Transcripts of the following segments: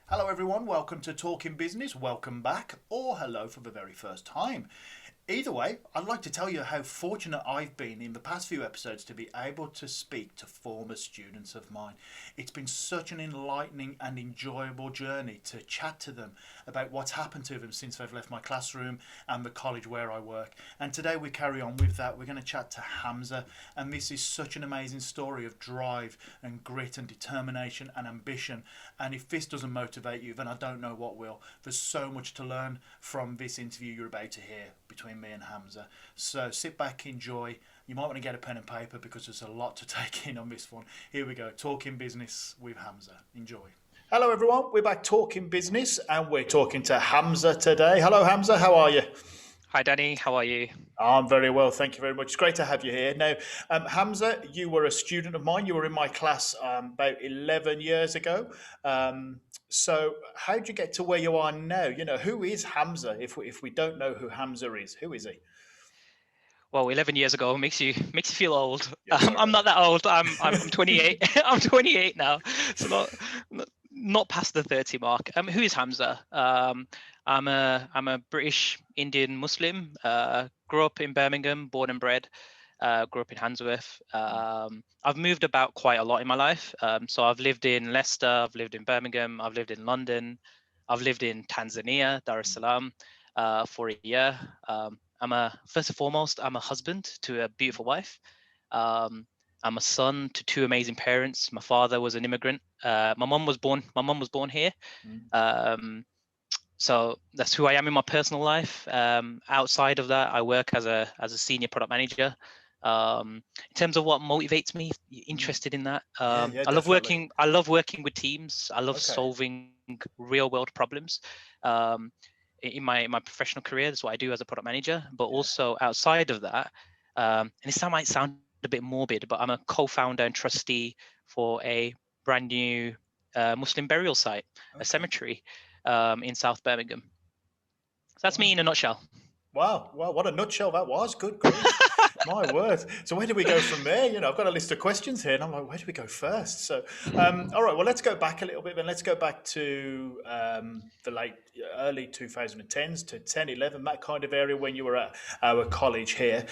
Hello everyone, welcome to Talking Business, welcome back, or hello for the very first time. Either way, I'd like to tell you how fortunate I've been in the past few episodes to be able to speak to former students of mine. It's been such an enlightening and enjoyable journey to chat to them about what's happened to them since they've left my classroom and the college where I work. And today we carry on with that. We're going to chat to Hamzah, and this is such an amazing story of drive and grit and determination and ambition. And if this doesn't motivate you, then I don't know what will. There's so much to learn from this interview you're about to hear between me and Hamzah. So sit back, enjoy. You might want to get a pen and paper because there's a lot to take in on this one. Here we go, Talking Business with Hamzah. Enjoy. Hello everyone, we're back talking business and we're talking to Hamzah today. Hello Hamzah, how are you? Hi Danny, how are you? I'm very well, thank you very much. It's great to have you here. Now, Hamzah, you were a student of mine. You were in my class about 11 years ago. So how did you get to where you are now? You know, who is Hamzah? If we don't know who Hamzah is, who is he? Well, 11 years ago makes you feel old. Yeah, sorry I'm about not that old. I'm 28. I'm 28 now, so not past the 30 mark. Who is Hamzah? I'm a British Indian Muslim. Grew up in Birmingham, born and bred. Grew up in Handsworth. I've moved about quite a lot in my life. So I've lived in Leicester, I've lived in Birmingham, I've lived in London, I've lived in Tanzania, Dar es Salaam, for a year. First and foremost, I'm a husband to a beautiful wife. I'm a son to two amazing parents. My father was an immigrant. My mum was born here. So that's who I am in my personal life. Outside of that, I work as a senior product manager. In terms of what motivates me, if you're interested in that, Yeah, I love definitely. working with teams. I love Okay. solving real world problems. In my professional career, that's what I do as a product manager. But also outside of that, and this might sound a bit morbid, but I'm a co-founder and trustee for a brand new Muslim burial site, a cemetery in South Birmingham. So that's me in a nutshell. Wow, what a nutshell that was. Good grief. My word. So where do we go from there? You know, I've got a list of questions here and I'm like, where do we go first? So, all right, well, let's go back a little bit then. Let's go back to the early 2010s to 10, 11, that kind of area when you were at our college here.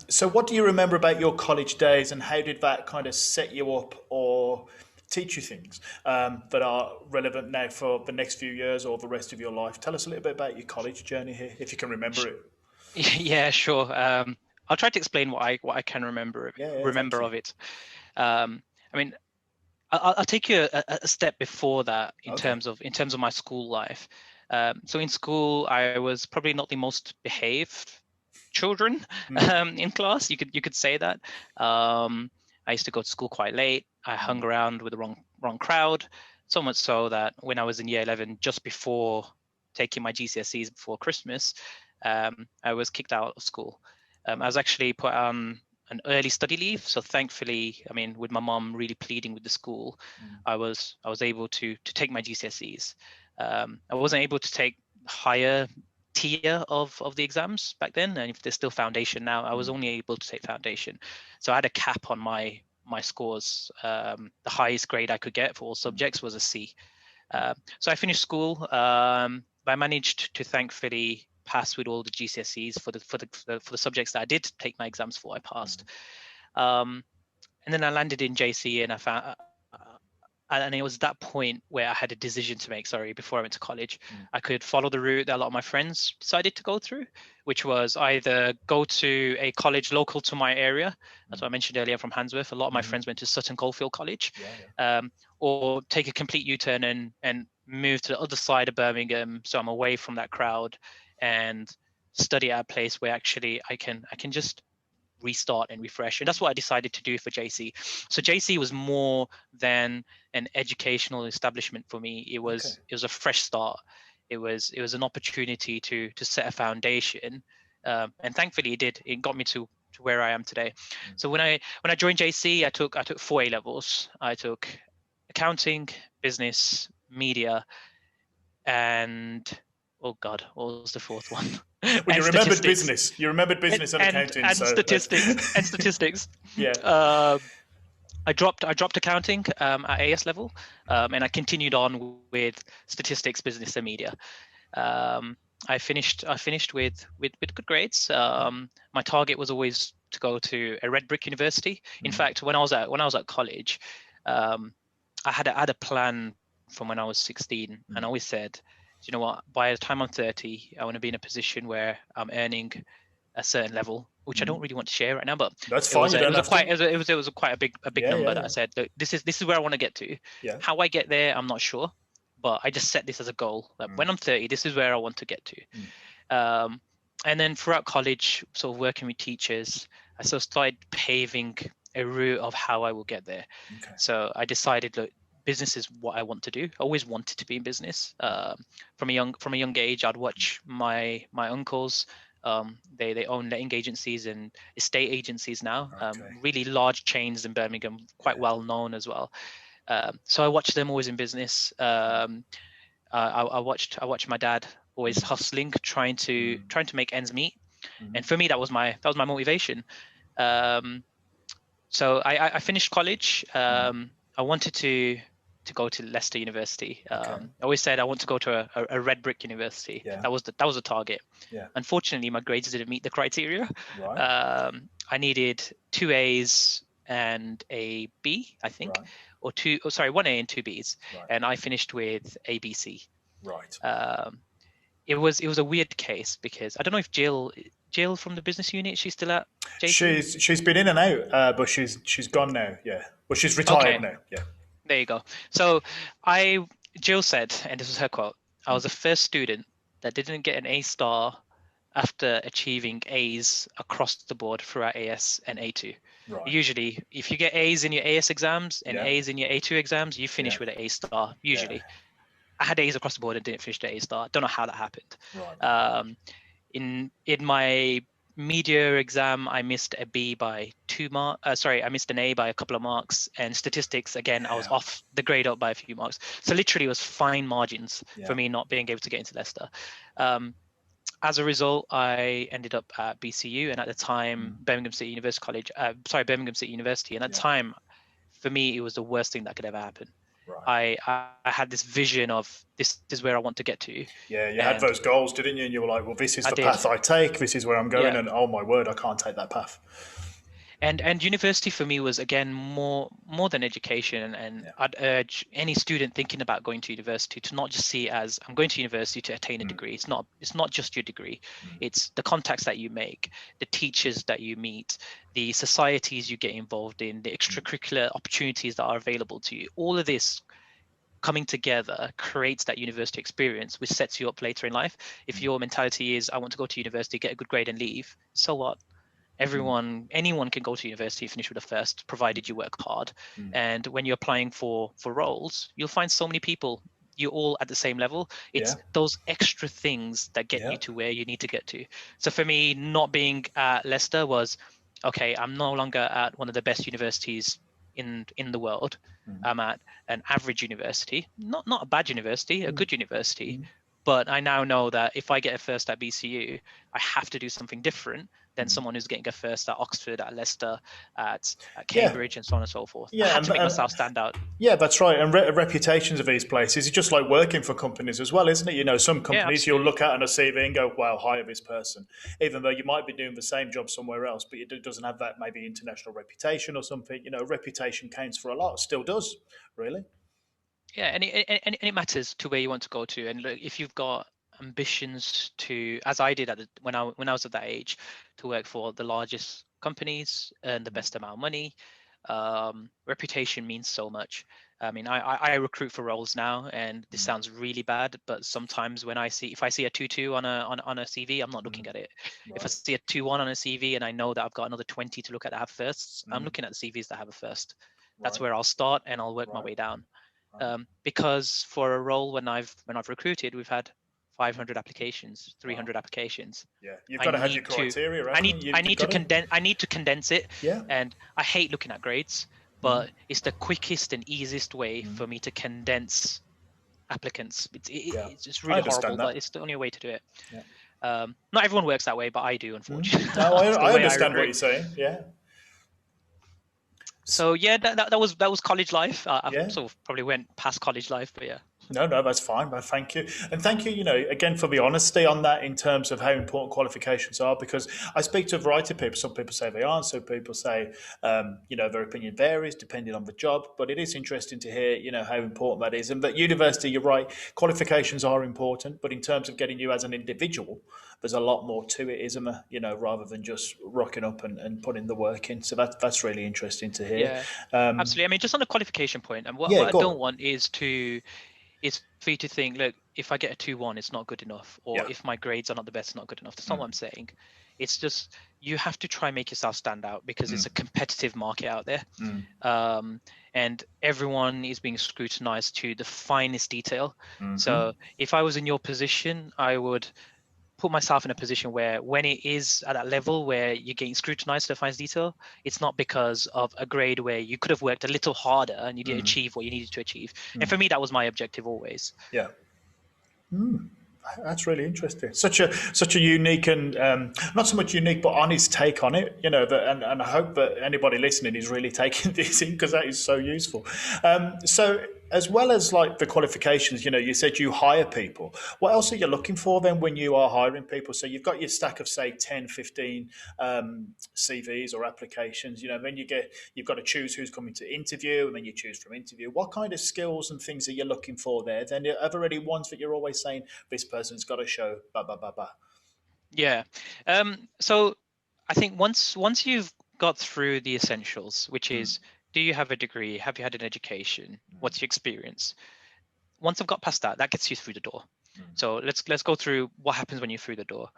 So what do you remember about your college days and how did that kind of set you up or teach you things that are relevant now for the next few years or the rest of your life? Tell us a little bit about your college journey here, if you can remember it. Yeah, sure. I'll try to explain what I can remember Thank you. of it. I mean, I'll take you a step before that in terms of my school life. So in school, I was probably not the most behaved children in class. You could say that. I used to go to school quite late. I hung around with the wrong crowd, so much so that when I was in year 11, just before taking my GCSEs before Christmas, I was kicked out of school. I was actually put on an early study leave. So thankfully, I mean, with my mom really pleading with the school, I was able to take my GCSEs. I wasn't able to take higher tier of the exams back then, and if there's still foundation now, I was only able to take foundation. So I had a cap on my scores. The highest grade I could get for all subjects was a C. So I finished school. I managed to thankfully pass with all the GCSEs for the subjects that I did take my exams for. I passed, and then I landed in JC, and I found. And it was that point where I had a decision to make, before I went to college. I could follow the route that a lot of my friends decided to go through, which was either go to a college local to my area. That's what I mentioned earlier from Handsworth. A lot of my friends went to Sutton Coldfield College, or take a complete U-turn and move to the other side of Birmingham, so I'm away from that crowd, and study at a place where actually I can just restart and refresh. And that's what I decided to do for JC. So JC was more than an educational establishment for me. It was a fresh start. It was an opportunity to set a foundation, and thankfully it did. It got me to where I am today. So when I joined JC, I took 4 A levels. I took accounting, business, media, and oh god, what was the fourth one? Well, you remembered business. You remembered business and accounting. And statistics. And statistics. Yeah. I dropped accounting at AS level, and I continued on with statistics, business, and media. Um, I finished with good grades. My target was always to go to a red brick university. In fact, when I was at college, I had a plan from when I was 16, and I always said, you know what, by the time I'm 30, I want to be in a position where I'm earning a certain level, which I don't really want to share right now, but that's fine. it was quite a big number that I said, look, this is where I want to get to. Yeah. How I get there, I'm not sure, but I just set this as a goal that when I'm 30, this is where I want to get to. And then throughout college, sort of working with teachers, I sort of started paving a route of how I will get there. Okay. So I decided, look, business is what I want to do. I always wanted to be in business. From a young age, I'd watch my uncles. They own letting agencies and estate agencies now. Really large chains in Birmingham, quite well known as well. So I watched them always in business. I watched my dad always hustling, trying to make ends meet, and for me that was my motivation. So I finished college. I wanted to go to Leicester University. I always said I want to go to a red brick university. That was the target. Unfortunately, my grades didn't meet the criteria. I needed 2 A's and a B, I think, or 1 A and 2 B's, and I finished with A, B, C. It was a weird case because I don't know if Jill from the business unit, she's still at JC? She's been in and out, but she's gone now. Yeah, well, she's retired now. Yeah. There you go. So Jill said, and this was her quote, I was the first student that didn't get an A star after achieving A's across the board throughout AS and A2. Usually, if you get A's in your AS exams and A's in your A2 exams, you finish with an A star, usually. I had A's across the board and didn't finish the A star. Don't know how that happened. In my media exam, I missed a B by 2 marks. I missed an A by a couple of marks. And statistics, again, I was off the grade up by a few marks. So literally, it was fine margins for me not being able to get into Leicester. As a result, I ended up at BCU, and at the time, Birmingham City University. And at the time, for me, it was the worst thing that could ever happen. I had this vision of this is where I want to get to. Yeah, you had those goals, didn't you? And you were like, well, this is the path I take. This is where I'm going. And oh my word, I can't take that path. And university for me was, again, more than education. And I'd urge any student thinking about going to university to not just see it as I'm going to university to attain a degree. It's not just your degree. It's the contacts that you make, the teachers that you meet, the societies you get involved in, the extracurricular opportunities that are available to you. All of this coming together creates that university experience, which sets you up later in life. If your mentality is, I want to go to university, get a good grade and leave, so what? Anyone can go to university, finish with a first, provided you work hard. And when you're applying for roles, you'll find so many people, you're all at the same level. It's those extra things that get you to where you need to get to. So for me, not being at Leicester was, okay, I'm no longer at one of the best universities in the world. I'm at an average university, not a bad university, a good university. But I now know that if I get a first at BCU, I have to do something different than someone who's getting a first at Oxford, at Leicester, at Cambridge, and so on and so forth. I had to make myself stand out. Yeah, that's right. And reputations of these places is just like working for companies as well, isn't it? You know, some companies you'll look at on a CV and go, wow, hire this person. Even though you might be doing the same job somewhere else, but it doesn't have that maybe international reputation or something. You know, reputation counts for a lot. Still does, really. Yeah, and it matters to where you want to go to. And look, if you've got ambitions to, as I did when I was at that age, to work for the largest companies, earn the best amount of money, reputation means so much. I mean, I recruit for roles now, and this sounds really bad, but sometimes if I see a 2.2 on a CV, I'm not looking at it. If I see a 2.1 on a CV and I know that I've got another 20 to look at that have firsts, I'm looking at the CVs that have a first. That's where I'll start, and I'll work my way down. Because for a role when I've recruited, we've had 500 applications, 300 applications. Yeah, you've got to have your criteria. I need to condense it. Yeah. And I hate looking at grades, but it's the quickest and easiest way for me to condense applicants. It's just really horrible, but it's the only way to do it. Yeah. Not everyone works that way, but I do, unfortunately. No, I understand what you're saying. Yeah. So yeah, that was college life. I've Yeah. sort of probably went past college life, but yeah. No, no, that's fine. But thank you, and thank you. Again for the honesty on that in terms of how important qualifications are. Because I speak to a variety of people. Some people say they aren't. Some people say, their opinion varies depending on the job. But it is interesting to hear, how important that is. And that university, you're right, qualifications are important. But in terms of getting you as an individual, there's a lot more to it, isn't there? Rather than just rocking up and putting the work in. So that's really interesting to hear. Yeah, absolutely. I mean, just on the qualification point, and Yeah, what I go don't on. want is for you to think, look, if I get a 2-1, it's not good enough, or Yeah. if my grades are not the best, it's not good enough. That's not what I'm saying. It's just you have to try and make yourself stand out because it's a competitive market out there, and everyone is being scrutinized to the finest detail. So if I was in your position, I would put myself in a position where when it is at that level where you're getting scrutinized to the finest detail, it's not because of a grade where you could have worked a little harder and you didn't achieve what you needed to achieve. And for me, that was my objective always. Yeah. That's really interesting. Such a unique and not so much unique, but honest take on it. And I hope that anybody listening is really taking this in because that is so useful. So as well as like the qualifications, you said you hire people. What else are you looking for then when you are hiring people? So you've got your stack of say 10, 15 CVs or applications. Then you've got to choose who's coming to interview, and then you choose from interview. What kind of skills and things are you looking for there? Then are there any ones that you're always saying this person's got to show blah blah blah blah? Yeah. So I think once you've got through the essentials, which is, do you have a degree? Have you had an education? What's your experience? Once I've got past that, that gets you through the door. So let's go through what happens when you're through the door.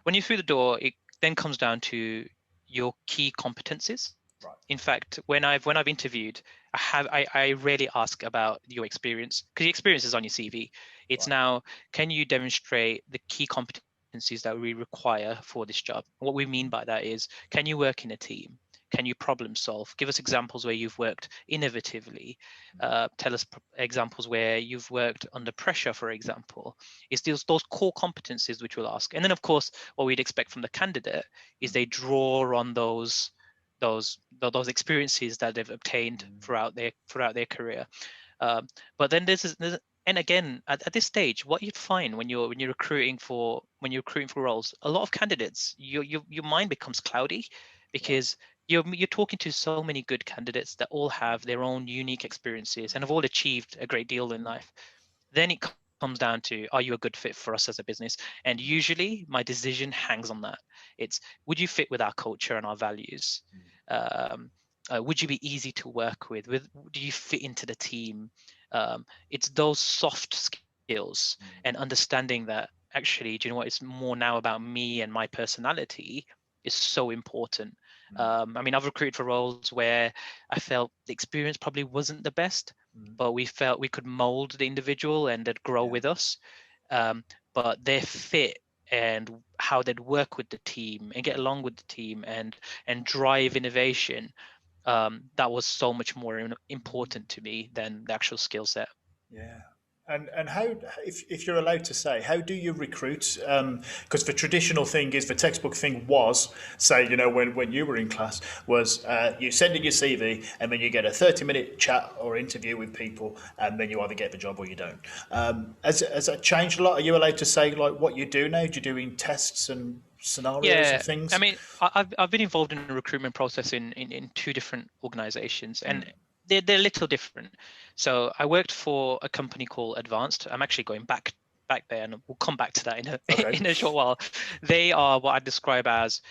When you're through the door, it then comes down to your key competencies. Right. In fact, when I've interviewed, I rarely ask about your experience because the experience is on your CV. It's Right. now, can you demonstrate the key competencies that we require for this job? And what we mean by that is, can you work in a team? Can you problem solve? Give us examples where you've worked innovatively. Tell us examples where you've worked under pressure, for example. It's those core competencies which we'll ask. And then, of course, what we'd expect from the candidate is they draw on those experiences that they've obtained throughout their career. But then and again, at this stage, what you'd find when you're recruiting for roles, a lot of candidates, your mind becomes cloudy because you're talking to so many good candidates that all have their own unique experiences and have all achieved a great deal in life. Then it comes down to, are you a good fit for us as a business? And usually my decision hangs on that. It's, would you fit with our culture and our values? Would you be easy to work with? Do you fit into the team? It's those soft skills and understanding that actually, do you know what? It's more now about me and my personality is so important. I mean, I've recruited for roles where I felt the experience probably wasn't the best, but we felt we could mold the individual and they'd grow with us. But their fit and how they'd work with the team and get along with the team and drive innovation, that was so much more important to me than the actual skill set. Yeah. And how, if you're allowed to say, how do you recruit? Because the traditional thing is, the textbook thing was, say, when you were in class, was you send in your CV and then you get a 30-minute chat or interview with people, and then you either get the job or you don't. Has that changed a lot? Are you allowed to say like what you do now? Do you doing tests and scenarios and Yeah, things? I mean, I've been involved in the recruitment process in 2 different organizations, and they're a little different. So I worked for a company called Advanced. I'm actually going back there, and we'll come back to that Okay. in a short while. They are what I describe as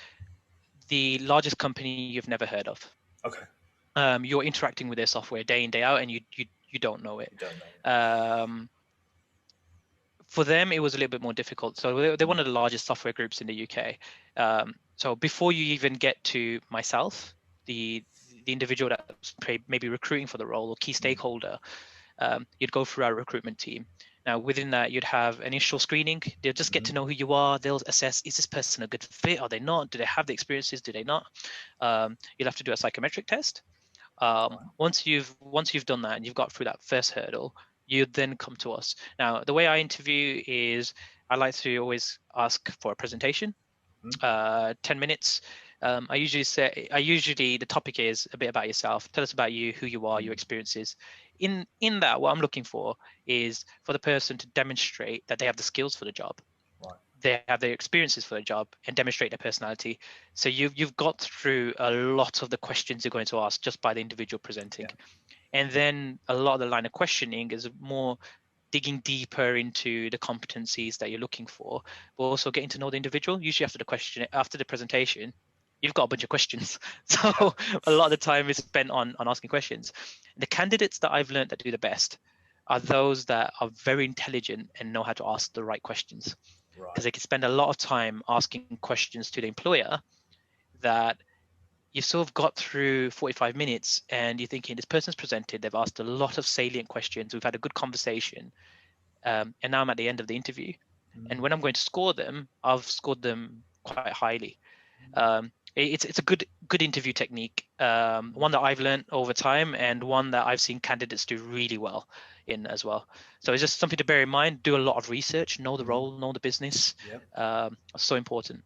the largest company you've never heard of. Okay. You're interacting with their software day in, day out, and you don't know it. You don't know. For them, it was a little bit more difficult. So they're one of the largest software groups in the UK. So before you even get to myself, the individual that's maybe recruiting for the role or key stakeholder, you'd go through our recruitment team. Now, within that, you'd have initial screening. They'll just get to know who you are. They'll assess, is this person a good fit? Are they not? Do they have the experiences? Do they not? You'll have to do a psychometric test. Once you've done that and you've got through that first hurdle, you then come to us. Now, the way I interview is I like to always ask for a presentation, 10 minutes. I usually the topic is a bit about yourself. Tell us about you, who you are, your experiences. In that, what I'm looking for is for the person to demonstrate that they have the skills for the job. Right. They have their experiences for the job and demonstrate their personality. So you've got through a lot of the questions you're going to ask just by the individual presenting. Yeah. And then a lot of the line of questioning is more digging deeper into the competencies that you're looking for, but also getting to know the individual. Usually after the presentation, you've got a bunch of questions. So a lot of the time is spent on asking questions. The candidates that I've learned that do the best are those that are very intelligent and know how to ask the right questions. Because they can spend a lot of time asking questions to the employer that you've sort of got through 45 minutes and you're thinking, this person's presented, they've asked a lot of salient questions, we've had a good conversation, and now I'm at the end of the interview. And when I'm going to score them, I've scored them quite highly. It's a good interview technique, one that I've learned over time and one that I've seen candidates do really well in as well. So it's just something to bear in mind. Do a lot of research, know the role, know the business. So important.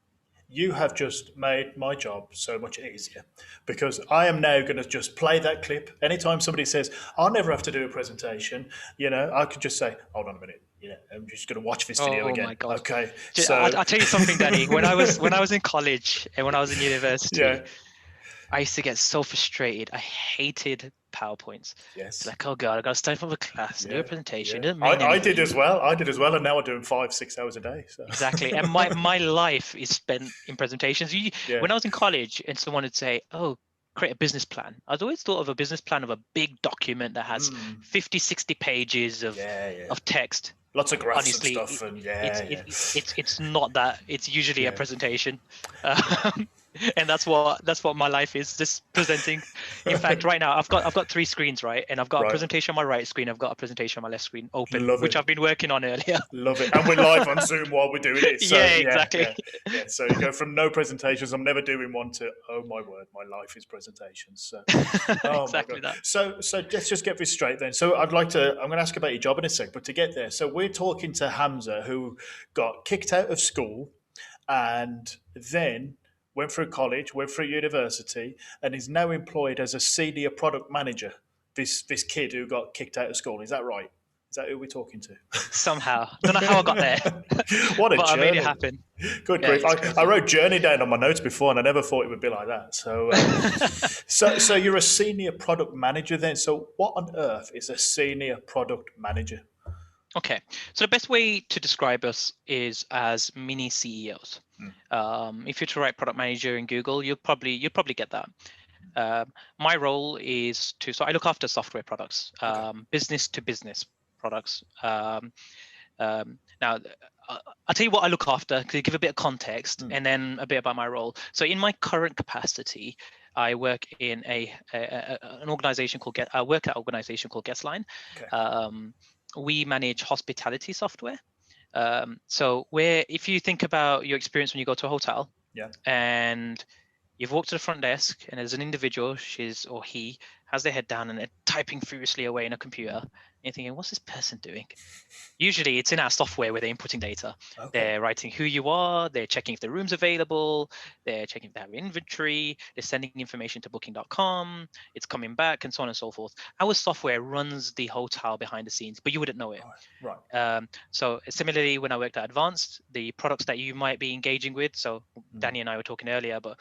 You have just made my job so much easier, because I am now going to just play that clip. Anytime somebody says, I'll never have to do a presentation, I could just say, hold on a minute. I'm just going to watch this video again. My God. Okay. So I'll tell you something, Danny. When I was in college and when I was in university, I used to get so frustrated. I hated PowerPoints. Yes. It's like, oh God, I got to stand for the class, do a presentation. I did as well. And now I'm doing 5-6 hours a day. So. Exactly. And my life is spent in presentations. When I was in college and someone would say, oh, create a business plan, I'd always thought of a business plan of a big document that has 50, 60 pages of text. Lots of graphs. Honestly, and stuff. It's not that. It's usually a presentation. And that's what my life is, just presenting. In fact, right now I've got 3 screens, right? And I've got a presentation on my right screen, I've got a presentation on my left screen open, which I've been working on earlier. Love it. And we're live on Zoom while we're doing it. So, exactly. Yeah. So you go from no presentations, I'm never doing one, to, oh my word, my life is presentations. So exactly that. So let's just get this straight then. So I'm going to ask about your job in a sec, but to get there, so we're talking to Hamzah, who got kicked out of school and then went through college, went through university, and is now employed as a senior product manager. This kid who got kicked out of school, is that right? Is that who we're talking to? Somehow. Don't know how I got there. What a but journey. I made it happen. Good grief. I wrote journey down on my notes before and I never thought it would be like that. So you're a senior product manager then. So what on earth is a senior product manager? Okay, so the best way to describe us is as mini CEOs. If you're to write product manager in Google, you'll probably get that. My role is so I look after software products, business to business products. Now, I'll tell you what I look after to give a bit of context, and then a bit about my role. So in my current capacity, I work in an organization called Guestline. We manage hospitality software. So if you think about your experience when you go to a hotel, and you've walked to the front desk and there's an individual, he has their head down and they're typing furiously away in a computer, and you're thinking, what's this person doing? Usually it's in our software where they're inputting data. They're writing who you are, they're checking if the room's available, they're checking if they have inventory, they're sending information to booking.com, it's coming back, and so on and so forth. Our software runs the hotel behind the scenes, but you wouldn't know it. So similarly, when I worked at Advanced, the products that you might be engaging with, so Danny and I were talking earlier, but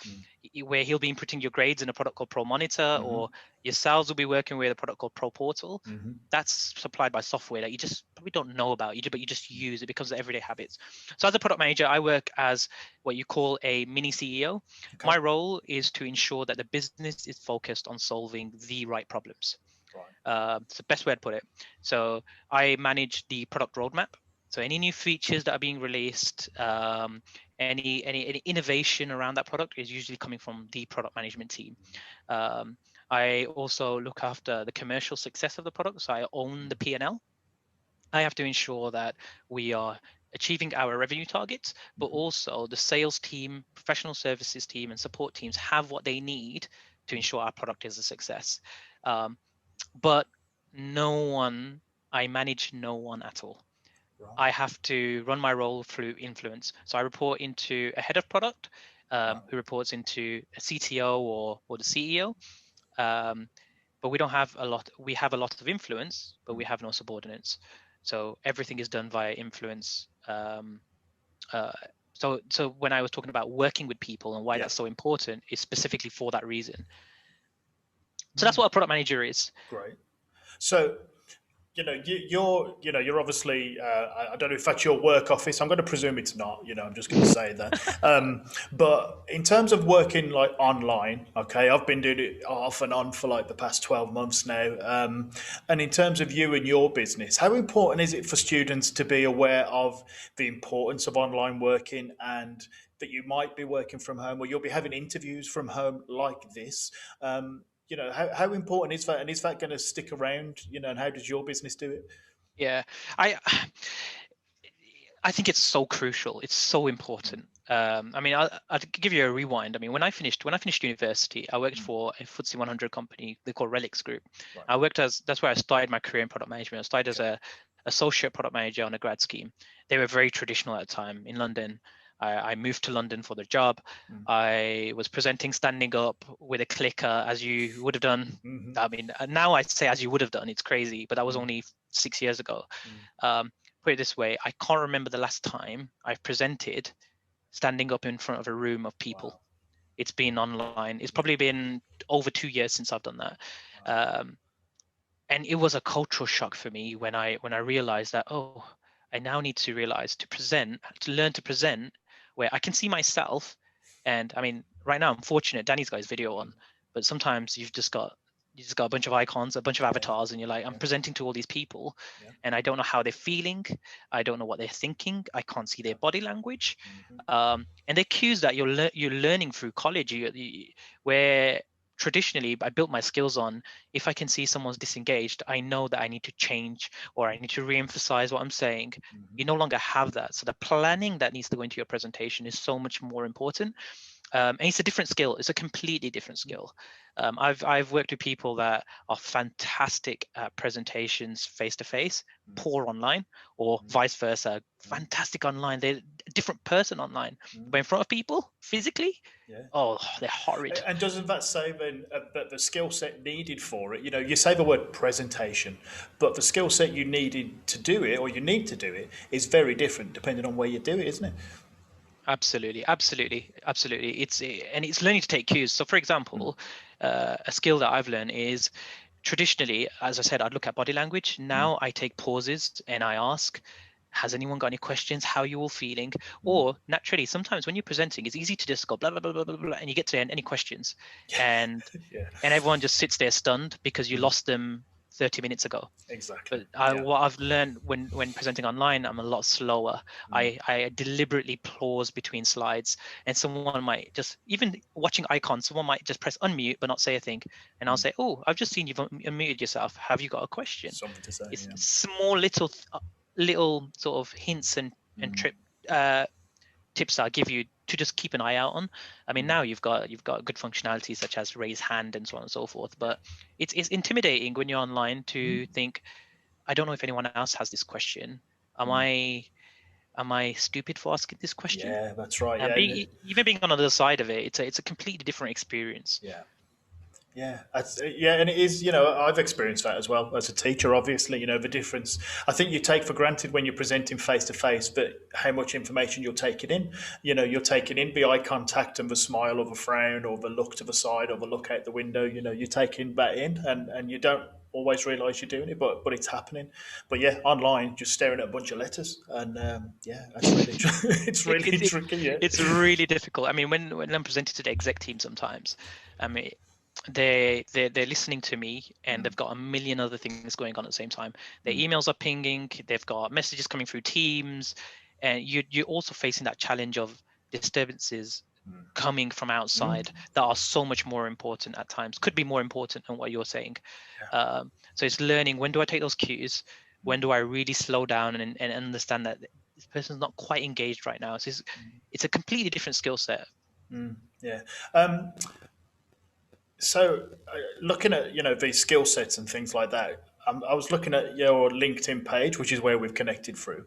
where he'll be inputting your grades in a product called Pro Monitor, or yourselves will be working with a product called Pro Portal. That's supplied by software that you just probably don't know about, but you just use. It becomes everyday habits. So as a product manager, I work as what you call a mini CEO. My role is to ensure that the business is focused on solving the right problems. It's the best way to put it. So I manage the product roadmap. So any new features that are being released, any innovation around that product is usually coming from the product management team. I also look after the commercial success of the product. So I own the P&L. I have to ensure that we are achieving our revenue targets, but also the sales team, professional services team, and support teams have what they need to ensure our product is a success. But I manage no one at all. I have to run my role through influence. So I report into a head of product, Wow. who reports into a CTO or the CEO. But we don't have a lot. We have a lot of influence, but we have no subordinates. So everything is done via influence. Uh, so when I was talking about working with people and why Yeah. that's so important, is specifically for that reason. So that's what a product manager is. Great. So, you're obviously, I don't know if that's your work office. I'm going to presume it's not. I'm just going to say that. But in terms of working like online, okay, I've been doing it off and on for like the past 12 months now. And in terms of you and your business, how important is it for students to be aware of the importance of online working, and that you might be working from home or you'll be having interviews from home like this? How important is that, and is that going to stick around, and how does your business do it? Yeah, I I think it's so crucial. It's so important. I mean, I'll give you a rewind. I mean, when I finished university, I worked for a FTSE 100 company they call Relics Group. Right. That's where I started my career in product management. I started as a associate product manager on a grad scheme. They were very traditional at the time in London. I moved to London for the job. I was presenting standing up with a clicker, as you would have done. I mean, now I say as you would have done. It's crazy, but that was only 6 years ago. Put it this way, I can't remember the last time I've presented standing up in front of a room of people. Wow. It's been online. It's probably been over 2 years since I've done that. And it was a cultural shock for me when I realized that, oh, I now need to realize to learn to present where I can see myself. And I mean, right now I'm fortunate, Danny's got his video on, but sometimes you've just got a bunch of icons, a bunch of avatars, and you're like, I'm presenting to all these people, and I don't know how they're feeling. I don't know what they're thinking. I can't see their body language. And the cues that you're learning through college, where traditionally I built my skills on, if I can see someone's disengaged, I know that I need to change or I need to re-emphasize what I'm saying. You no longer have that. So the planning that needs to go into your presentation is so much more important. And it's a different skill. It's a completely different skill. I've worked with people that are fantastic at presentations face to face, poor online, or vice versa. Fantastic online, they're a different person online, but in front of people physically, oh, they're horrid. And doesn't that say then that the skill set needed for it? You say the word presentation, but the skill set you needed to do it, or you need to do it, is very different depending on where you do it, isn't it? Absolutely. It's learning to take cues. So, for example, a skill that I've learned is traditionally, as I said, I'd look at body language. Now I take pauses and I ask, has anyone got any questions? How are you all feeling? Or naturally, sometimes when you're presenting, it's easy to just go blah blah blah blah blah, blah and you get to the end, any questions, and and everyone just sits there stunned because you lost them 30 minutes ago. Exactly. But what I've learned when presenting online, I'm a lot slower. I deliberately pause between slides, and someone might just, even watching icons, someone might just press unmute but not say a thing, and I'll say, oh, I've just seen you've unmuted yourself. Have you got a question? Something to say. It's small little sort of hints and tips I'll give you to just keep an eye out on. I mean, now you've got good functionality such as raise hand and so on and so forth, but it's intimidating when you're online to think, I don't know if anyone else has this question. Am I stupid for asking this question? Yeah, that's right. And even being on the other side of it, it's a completely different experience. Yeah, and it is. I've experienced that as well as a teacher. Obviously, the difference. I think you take for granted when you're presenting face to face, but how much information you're taking in. You're taking in the eye contact and the smile or the frown or the look to the side or the look out the window. You're taking that in, and you don't always realise you're doing it, but it's happening. But online, just staring at a bunch of letters, and that's really it's really tricky. Yeah, it's really difficult. I mean, when I'm presenting to the exec team, sometimes, I mean, they're listening to me and they've got a million other things going on at the same time. Their emails are pinging, they've got messages coming through Teams, and you're also facing that challenge of disturbances coming from outside that are so much more important at times, could be more important than what you're saying. So it's learning, when do I take those cues, when do I really slow down and understand that this person's not quite engaged right now. So it's a completely different skill set. So, looking at these skill sets and things like that, I was looking at your LinkedIn page, which is where we've connected through.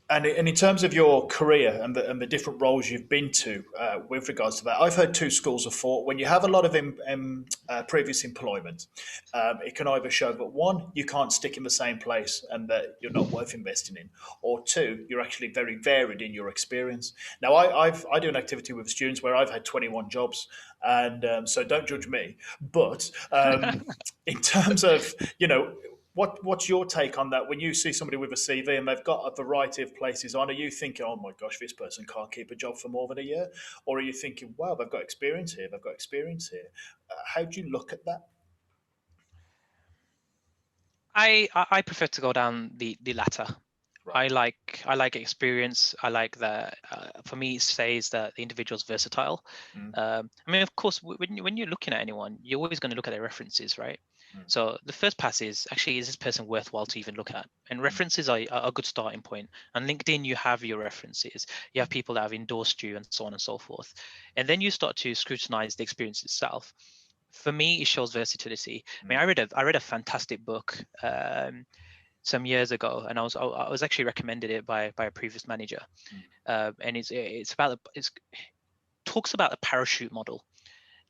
And in terms of your career and the different roles you've been to with regards to that, I've heard two schools of thought. When you have a lot of previous employment, it can either show that one, you can't stick in the same place and that you're not worth investing in, or two, you're actually very varied in your experience. Now, I do an activity with students where I've had 21 jobs, and so don't judge me. But in terms of, what's your take on that when you see somebody with a CV and they've got a variety of places on? Are you thinking, oh my gosh, this person can't keep a job for more than a year? Or are you thinking, wow, they've got experience here, they've got experience here? How do you look at that? I prefer to go down the latter. Right. I like experience. I like that. For me, it says that the individual's versatile. Mm, I mean, of course, when you're looking at anyone, you're always going to look at their references, right? mm, So the first pass is actually, is this person worthwhile to even look at? And mm, references are a good starting point. On LinkedIn, you have your references. You have mm, people that have endorsed you, and so on and so forth. And then you start to scrutinize the experience itself. For me, it shows versatility. I mean, mm, I read a fantastic book some years ago, and I was actually recommended it by a previous manager, mm, and it's about it's talks about the parachute model,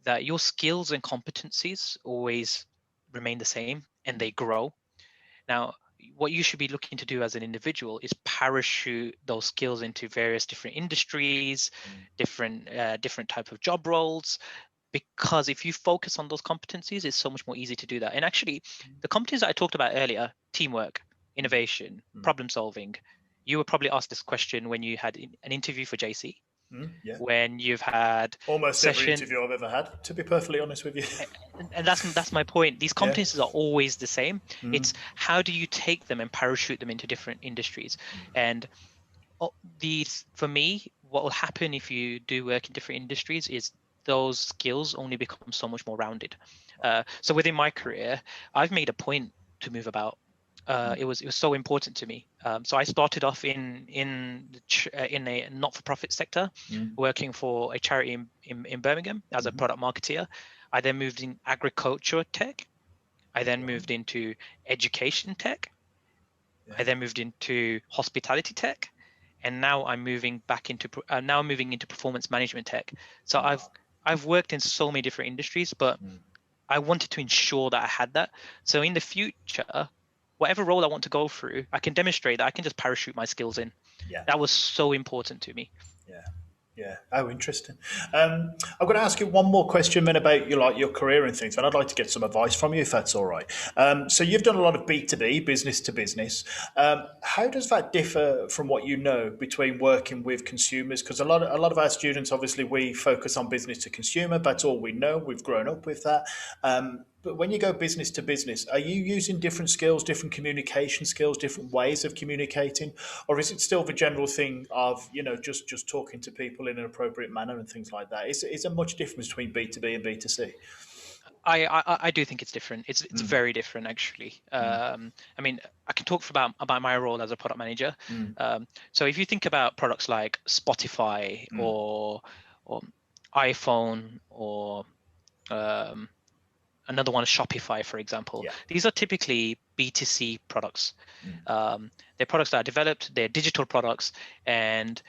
that your skills and competencies always remain the same and mm, they grow. Now, what you should be looking to do as an individual is parachute those skills into various different industries, mm, different type of job roles, because if you focus on those competencies, it's so much more easy to do that. And actually, the competencies that I talked about earlier, teamwork, mm, innovation, mm, problem solving, you were probably asked this question when you had an interview for JC, yeah. when you've had Almost every session. interview I've ever had, to be perfectly honest with you. And that's my point. These Yeah. competencies are always the same. Mm, It's how do you take them and parachute them into different industries. And these, for me, what will happen if you do work in different industries is those skills only become so much more rounded. So within my career, I've made a point to move about. mm, It was so important to me. So I started off in a not-for-profit sector, mm, working for a charity in Birmingham as a mhm. product marketeer. I then moved in agriculture tech. I then Right. moved into education tech. I Yeah. then moved into hospitality tech, and now I'm moving back into now I'm moving into performance management tech. So Wow. I've worked in so many different industries, but Mm, I wanted to ensure that I had that. So in the future, whatever role I want to go through, I can demonstrate that I can just parachute my skills in. yeah. That was so important to me. Yeah. Yeah. Oh, interesting. I'm going to ask you one more question then about your career and things, and I'd like to get some advice from you if that's all right. So you've done a lot of B2B, business to business. How does that differ from what you know between working with consumers? Because a lot of our students, obviously, we focus on business to consumer. That's all we know. We've grown up with that. But when you go business to business, are you using different skills, different communication skills, different ways of communicating, or is it still the general thing of just talking to people in an appropriate manner and things like that? Is there much difference between B two B and B two C? I do think it's different. It's Mm, very different actually. mm, I mean, I can talk about my role as a product manager. mm, So if you think about products like Spotify mm. or iPhone or um, another one is Shopify, for example, Yeah. these are typically B2C products. Mm, They're products that are developed, they're digital products, and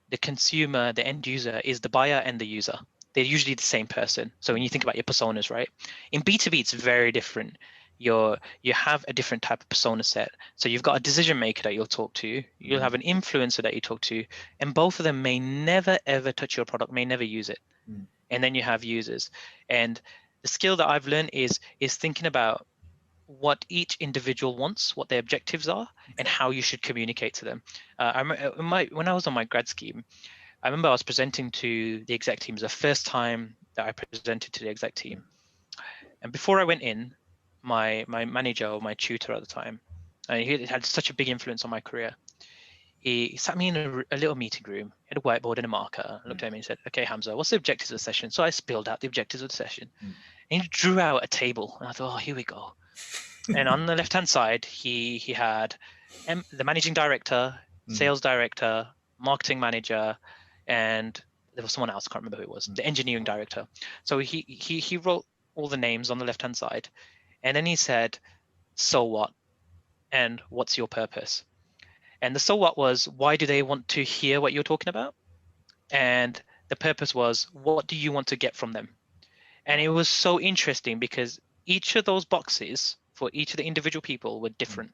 the consumer, the end user, is the buyer and the user. They're usually the same person. So when you think about your personas, right? In B2B, it's very different. You have a different type of persona set. So you've got a decision maker that you'll talk to, you'll mm, have an influencer that you talk to, and both of them may never ever touch your product, may never use it. mm, And then you have users. And the skill that I've learned is thinking about what each individual wants, what their objectives are, and okay. how you should communicate to them. When I was on my grad scheme, I remember I was presenting to the exec team. It was the first time that I presented to the exec Mm, team. And before I went in, my manager or my tutor at the time, and he had such a big influence on my career. He sat me in a little meeting room, had a whiteboard and a marker, looked mm, at me and said, "Okay, Hamzah, what's the objectives of the session?" So I spilled out the objectives of the session. mm. And he drew out a table, and I thought, "Oh, here we go." And on the left-hand side, he had the managing director, Mm, sales director, marketing manager, and there was someone else, I can't remember who it was, mm, the engineering director. So he wrote all the names on the left-hand side, and then he said, "So what? And what's your purpose?" And the so what was, why do they want to hear what you're talking about? And the purpose was, what do you want to get from them? And it was so interesting because each of those boxes for each of the individual people were different.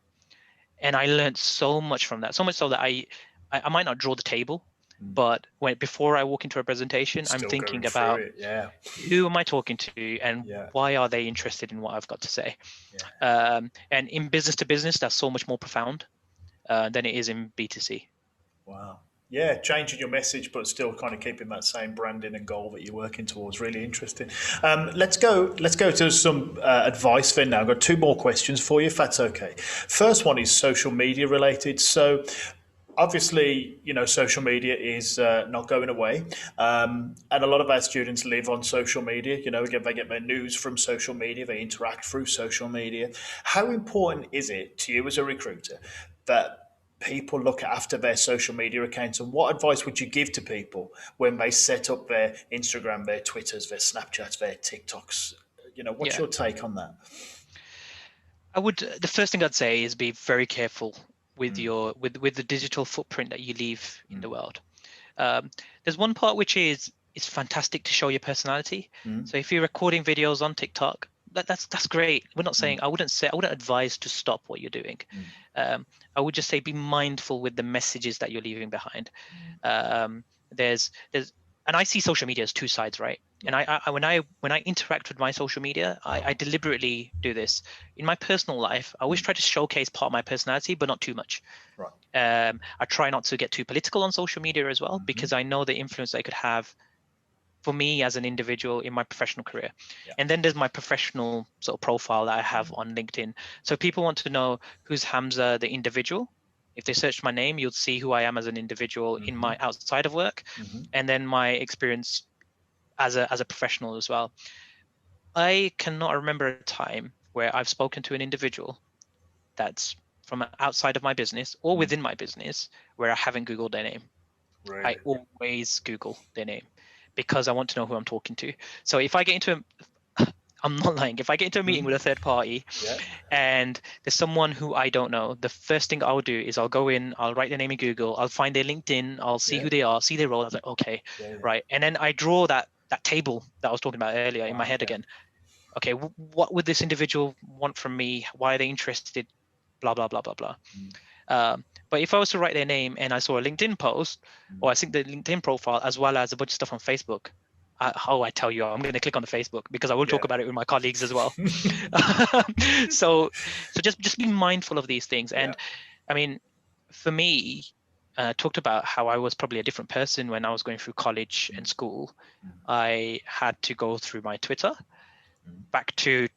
And I learned so much from that, so much so that I might not draw the table, but before I walk into a presentation, I'm thinking about who am I talking to and why are they interested in what I've got to say. And in business to business, that's so much more profound than it is in B2C. Wow. Yeah, changing your message, but still kind of keeping that same branding and goal that you're working towards. Really interesting. Let's go to some advice then. Now, I've got two more questions for you, if that's okay. First one is social media related. So, obviously, social media is not going away, and a lot of our students live on social media. They get their news from social media, they interact through social media. How important is it to you as a recruiter that people look after their social media accounts, and what advice would you give to people when they set up their Instagram, their Twitters, their Snapchats, their TikToks? What's your take on that? The first thing I'd say is be very careful with with the digital footprint that you leave in the world. There's one part which is it's fantastic to show your personality. So if you're recording videos on TikTok, that's great. We're not saying I wouldn't advise to stop what you're doing. I would just say be mindful with the messages that you're leaving behind. There's and I see social media as two sides, right? And when I interact with my social media, I deliberately do this. In my personal life, I always try to showcase part of my personality, but not too much. Right. I try not to get too political on social media as well, because I know the influence I could have for me as an individual in my professional career. And then there's my professional sort of profile that I have on LinkedIn. So people want to know who's Hamzah, the individual. If they search my name, you'll see who I am as an individual in my outside of work, and then my experience as a professional as well. I cannot remember a time where I've spoken to an individual that's from outside of my business or within my business where I haven't Googled their name. Really? I always Google their name because I want to know who I'm talking to. So if I get into I'm not lying. If I get into a meeting with a third party and there's someone who I don't know, the first thing I'll do is I'll go in, I'll write their name in Google, I'll find their LinkedIn, I'll see who they are, see their role. I was like, okay, right. And then I draw that table that I was talking about earlier in my head again. Okay, what would this individual want from me? Why are they interested? Blah, blah, blah, blah, blah. But if I was to write their name and I saw a LinkedIn post, or I think the LinkedIn profile, as well as a bunch of stuff on Facebook, I tell you, I'm going to click on the Facebook because I will talk about it with my colleagues as well. So just be mindful of these things. And I mean, for me, talked about how I was probably a different person when I was going through college and school. I had to go through my Twitter back to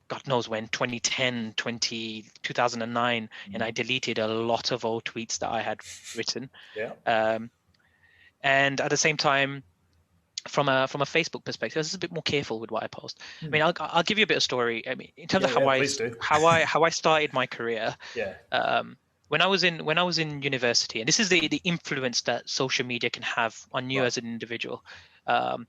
God knows when, 2010, 2009, and I deleted a lot of old tweets that I had written. And at the same time, from a Facebook perspective, I was a bit more careful with what I post. I mean, I'll give you a bit of story. I mean, in terms of how I started my career. When I was in university, and this is the influence that social media can have on you as an individual. I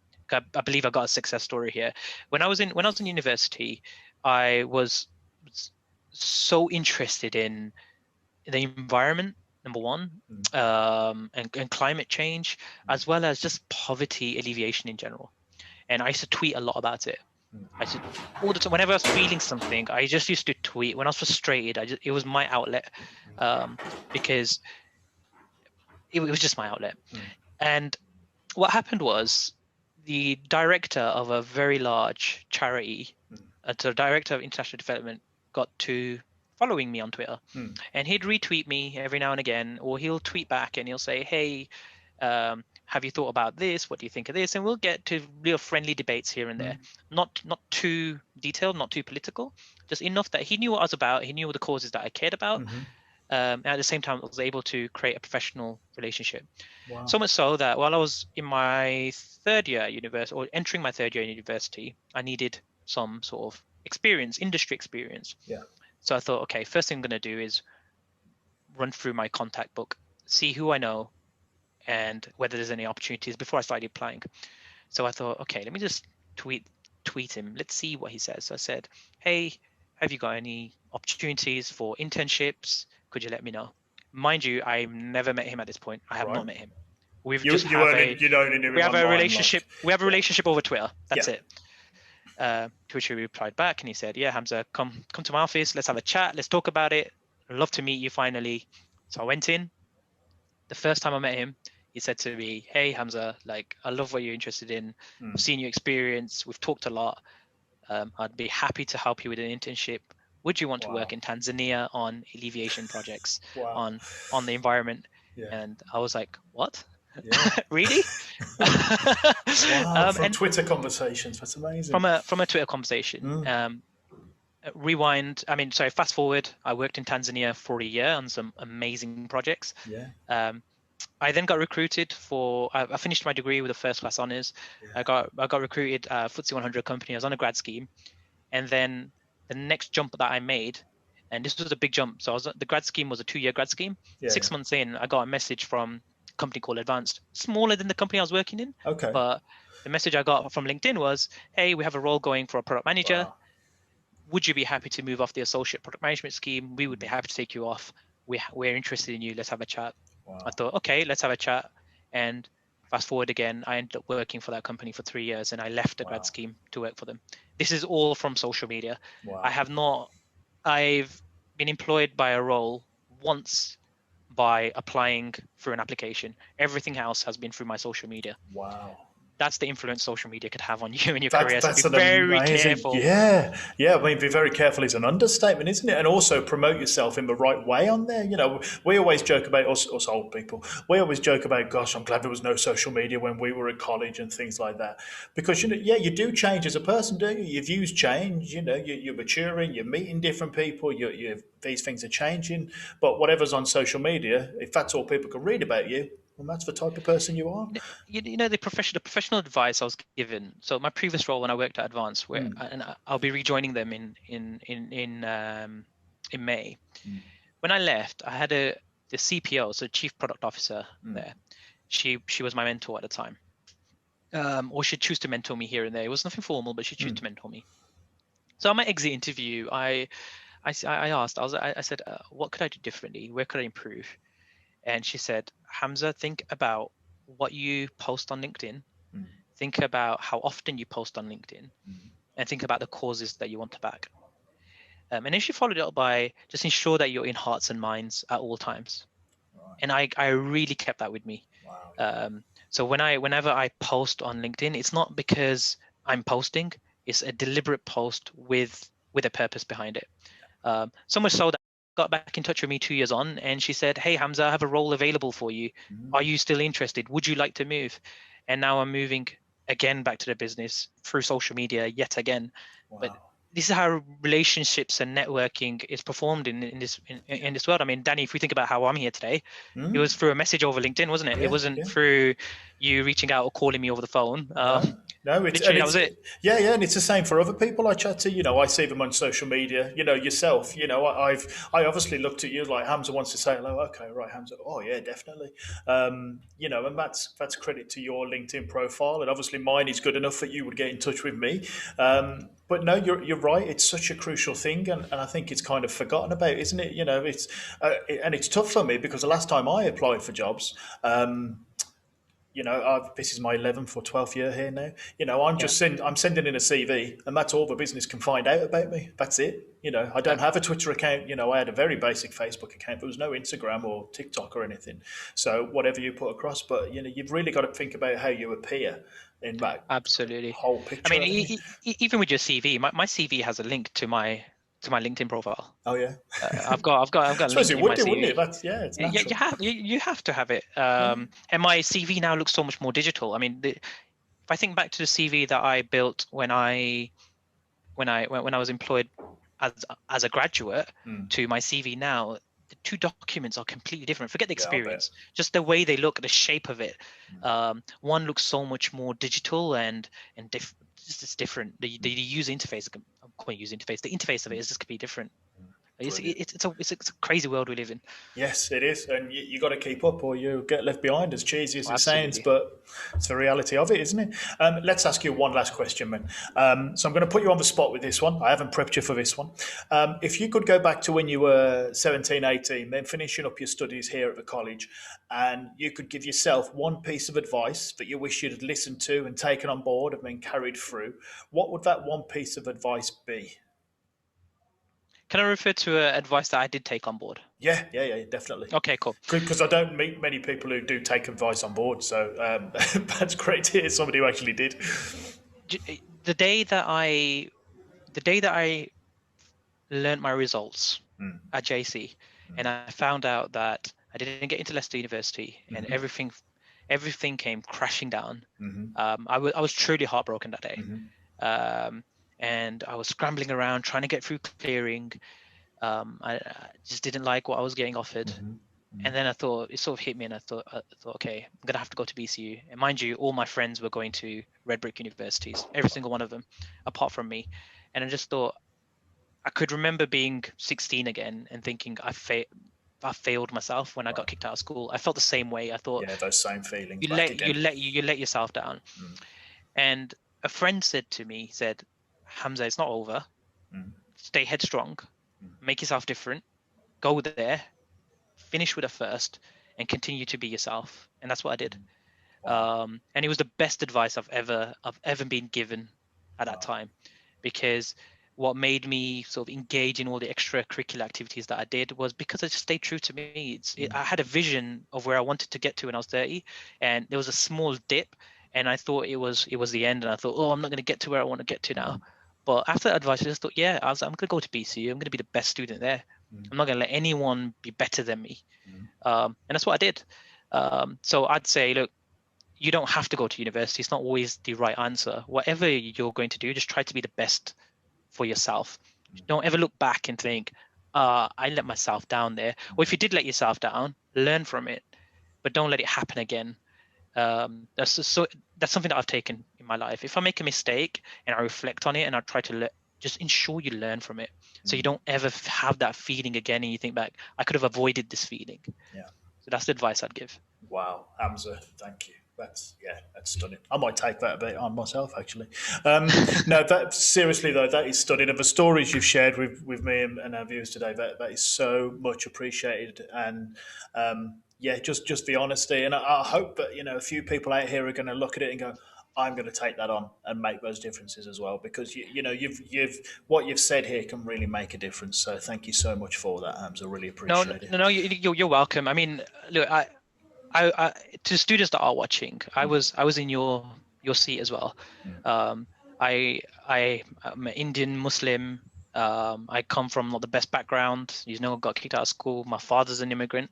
believe I got a success story here. When I was in university, I was so interested in the environment, number one, and climate change, as well as just poverty alleviation in general. And I used to tweet a lot about it. I said all the time, whenever I was feeling something, I just used to tweet. When I was frustrated, it was my outlet, because it was just my outlet. And what happened was the director of a very large charity, the director of international development, got to following me on Twitter, and he'd retweet me every now and again, or he'll tweet back and he'll say, hey, have you thought about this? What do you think of this? And we'll get to real friendly debates here and there. Not too detailed, not too political, just enough that he knew what I was about. He knew the causes that I cared about. And at the same time, I was able to create a professional relationship. Wow. So much so that while I was in my third year at university, or entering my third year in university, I needed some sort of industry experience. So I thought, okay, first thing I'm going to do is run through my contact book, see who I know, and whether there's any opportunities before I started applying. So I thought, okay, let me just tweet him. Let's see what he says. So I said, hey, have you got any opportunities for internships? Could you let me know? mind you, I've never met him at this point. I have Right. not met him. We've You just you have only a you only knew we him have a online, relationship. We have a relationship over Twitter. That's Yeah. it. To which he replied back, and he said, "Yeah, Hamzah, come to my office. Let's have a chat. Let's talk about it. I'd love to meet you finally." So I went in. The first time I met him, he said to me, "Hey, Hamzah, like I love what you're interested in. I've seen your experience. We've talked a lot. I'd be happy to help you with an internship. Would you want to work in Tanzania on alleviation projects Wow. on the environment?" Yeah. And I was like, "What? Yeah. Really?" Wow. From And Twitter conversations, that's amazing. from a Twitter conversation. Rewind. I mean, sorry. Fast forward. I worked in Tanzania for a year on some amazing projects. Yeah. I then got recruited for. I finished my degree with a first class honors. Yeah. I got recruited FTSE 100 company. I was on a grad scheme, and then the next jump that I made, and this was a big jump. So the grad scheme was a 2-year grad scheme. Yeah. 6 months in, I got a message from a company called Advanced, smaller than the company I was working in. Okay. But the message I got from LinkedIn was, "Hey, we have a role going for a product manager. Wow. Would you be happy to move off the associate product management scheme? We would be happy to take you off. We're interested in you. Let's have a chat." Wow. I thought, okay, let's have a chat. And fast forward again, I ended up working for that company for 3 years, and I left the grad scheme to work for them. This is all from social media. Wow. I've been employed by a role once by applying through an application. Everything else has been through my social media. Wow. That's the influence social media could have on you and your career. So That's be very amazing, careful. Yeah. I mean, be very careful is an understatement, isn't it? And also promote yourself in the right way on there. You know, we always joke about us old people. We always joke about, gosh, I'm glad there was no social media when we were at college and things like that, because you do change as a person, don't you? Your views change. You know, you're maturing. You're meeting different people. These things are changing. But whatever's on social media, if that's all people can read about you, well, that's the type of person you are. You know the professional advice I was given. So my previous role when I worked at Advance, and I'll be rejoining them in May. When I left, I had the CPO, so Chief Product Officer there. She was my mentor at the time, or she'd choose to mentor me here and there. It was nothing formal, but she chose to mentor me. So on my exit interview, I asked, I said, what could I do differently? Where could I improve? And she said, "Hamzah, think about what you post on LinkedIn. Think about how often you post on LinkedIn, and think about the causes that you want to back." And then she followed it up by just ensure that you're in hearts and minds at all times. Right. And I really kept that with me. Wow. So whenever I post on LinkedIn, it's not because I'm posting; it's a deliberate post with a purpose behind it. So much so that got back in touch with me 2 years on, and she said, "Hey Hamzah, I have a role available for you. Are you still interested? Would you like to move?" And now I'm moving again back to the business through social media yet again. Wow. But this is how relationships and networking is performed in this world. I mean, Danny, if we think about how I'm here today, it was through a message over LinkedIn, wasn't it? Yeah, it wasn't through you reaching out or calling me over the phone. No, that was it. Yeah, and it's the same for other people I chat to. You know, I see them on social media. You know, yourself. You know, I obviously looked at you like Hamzah wants to say hello. Okay, right, Hamzah. Oh yeah, definitely. You know, and that's credit to your LinkedIn profile, and obviously mine is good enough that you would get in touch with me. But no, you're right. It's such a crucial thing, and I think it's kind of forgotten about, isn't it? You know, and it's tough for me because the last time I applied for jobs. You know, this is my 11th or 12th year here now. You know, I'm sending in a CV, and that's all the business can find out about me. That's it. You know, I don't have a Twitter account. You know, I had a very basic Facebook account. There was no Instagram or TikTok or anything. So whatever you put across, but you know, you've really got to think about how you appear in that whole picture. I mean, even with your CV, my CV has a link to my LinkedIn profile. Oh yeah, I've got a link in my CV. Wouldn't it? That's, yeah, it's natural. You have to have it. And my CV now looks so much more digital. I mean, if I think back to the CV that I built when I was employed as a graduate to my CV now, the two documents are completely different. Forget the experience, just the way they look, the shape of it. One looks so much more digital and it's different. The user interface, I'm calling user interface. The interface of it is just completely different. Brilliant. It's a crazy world we live in. Yes, it is, and you got to keep up, or you get left behind. As cheesy as it sounds, Absolutely. but it's the reality of it, isn't it? Let's ask you one last question, man. So I'm going to put you on the spot with this one. I haven't prepped you for this one. If you could go back to when you were 17, 18, then finishing up your studies here at the college, and you could give yourself one piece of advice that you wish you'd listened to and taken on board and then carried through, what would that one piece of advice be? Can I refer to advice that I did take on board? Yeah, definitely. Okay, cool. Because I don't meet many people who do take advice on board, so that's great to hear somebody who actually did. The day that I learned my results at JC, and I found out that I didn't get into Leicester University, and everything came crashing down. I was truly heartbroken that day, and I was scrambling around trying to get through clearing. I just didn't like what I was getting offered. And then I thought, it sort of hit me, and I thought, okay, I'm gonna have to go to BCU. And mind you, all my friends were going to red brick universities, every single one of them, apart from me. And I just thought, I could remember being 16 again and thinking I failed myself when I got kicked out of school. I felt the same way. I thought, Yeah, those same feelings. you let yourself down. And a friend said to me, Hamzah, it's not over. Stay headstrong, make yourself different, go there, finish with a first, and continue to be yourself. And that's what I did. And it was the best advice I've ever been given at that time, because what made me sort of engage in all the extracurricular activities that I did was because I just stayed true to me. I had a vision of where I wanted to get to when I was 30, and there was a small dip, and I thought it was the end, and I thought, oh, I'm not going to get to where I want to get to now. But after that advice, I just thought, I'm going to go to BCU. I'm going to be the best student there. I'm not going to let anyone be better than me. And that's what I did. So I'd say, look, you don't have to go to university. It's not always the right answer. Whatever you're going to do, just try to be the best for yourself. Don't ever look back and think, I let myself down there. Or if you did let yourself down, learn from it, but don't let it happen again. That's something that I've taken in my life. If I make a mistake and I reflect on it and I try to just ensure you learn from it, so you don't ever have that feeling again and you think back, I could have avoided this feeling. Yeah. So that's the advice I'd give. Wow, Hamzah, thank you. That's stunning. I might take that a bit on myself, actually. No, that seriously though, that is stunning. And the stories you've shared with me and our viewers today, that is so much appreciated. And just the honesty. And I hope that a few people out here are going to look at it and go, I'm going to take that on and make those differences as well, because you've what you've said here can really make a difference. So thank you so much for that, Hamzah. I really appreciate it. No, you're welcome. I mean, look, I to students that are watching, I was in your seat as well. I'm an Indian Muslim. I come from not the best background. Got kicked out of school. My father's an immigrant.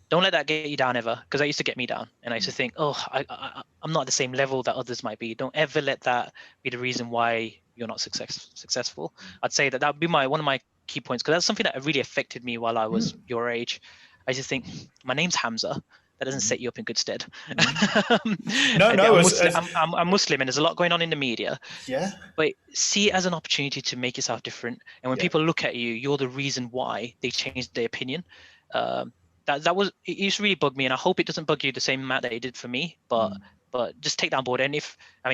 Don't let that get you down ever, because that used to get me down. And I used to think, I'm not at the same level that others might be. Don't ever let that be the reason why you're not successful. I'd say that would be one of my key points, because that's something that really affected me while I was your age. I just think, my name's Hamzah. That doesn't set you up in good stead. I'm Muslim, and there's a lot going on in the media. Yeah. But see it as an opportunity to make yourself different. And when people look at you, you're the reason why they changed their opinion. It used to really bug me, and I hope it doesn't bug you the same amount that it did for me. But just take that on board. And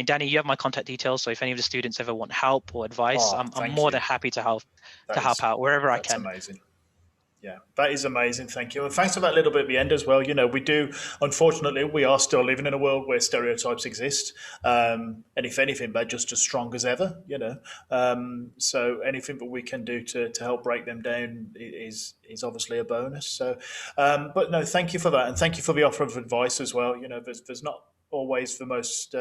Danny, you have my contact details, so if any of the students ever want help or advice, I'm more than happy to help out wherever I can. That's amazing. Yeah, that is amazing. Thank you. And thanks for that little bit at the end as well. We do, unfortunately, we are still living in a world where stereotypes exist. And if anything, they're just as strong as ever, So anything that we can do to help break them down is obviously a bonus. So, but no, thank you for that. And thank you for the offer of advice as well. There's not always the most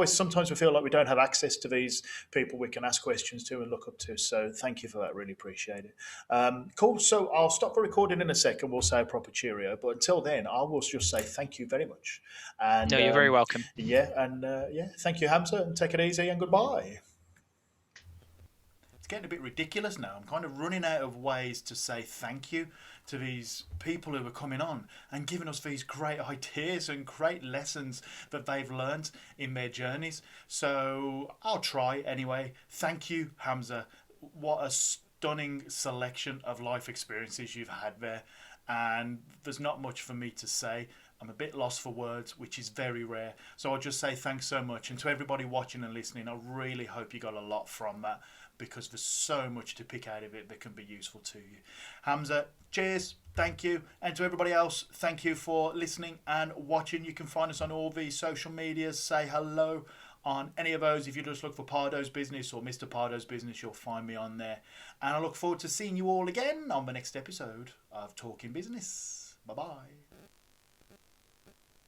sometimes we feel like we don't have access to these people we can ask questions to and look up to, so thank you for that, really appreciate it. Cool, so I'll stop the recording in a second. We'll say a proper cheerio, but until then I will just say thank you very much. And no, you're very welcome. Thank you, Hamzah, and take it easy and goodbye. It's getting a bit ridiculous now. I'm kind of running out of ways to say thank you to these people who are coming on and giving us these great ideas and great lessons that they've learned in their journeys. So I'll try anyway. Thank you, Hamzah. What a stunning selection of life experiences you've had there, and there's not much for me to say. I'm a bit lost for words, which is very rare. So I'll just say thanks so much. And to everybody watching and listening, I really hope you got a lot from that, because there's so much to pick out of it that can be useful to you. Hamzah, cheers, thank you. And to everybody else, thank you for listening and watching. You can find us on all the social medias. Say hello on any of those. If you just look for Pardo's Business or Mr. Pardo's Business, you'll find me on there. And I look forward to seeing you all again on the next episode of Talking Business. Bye-bye.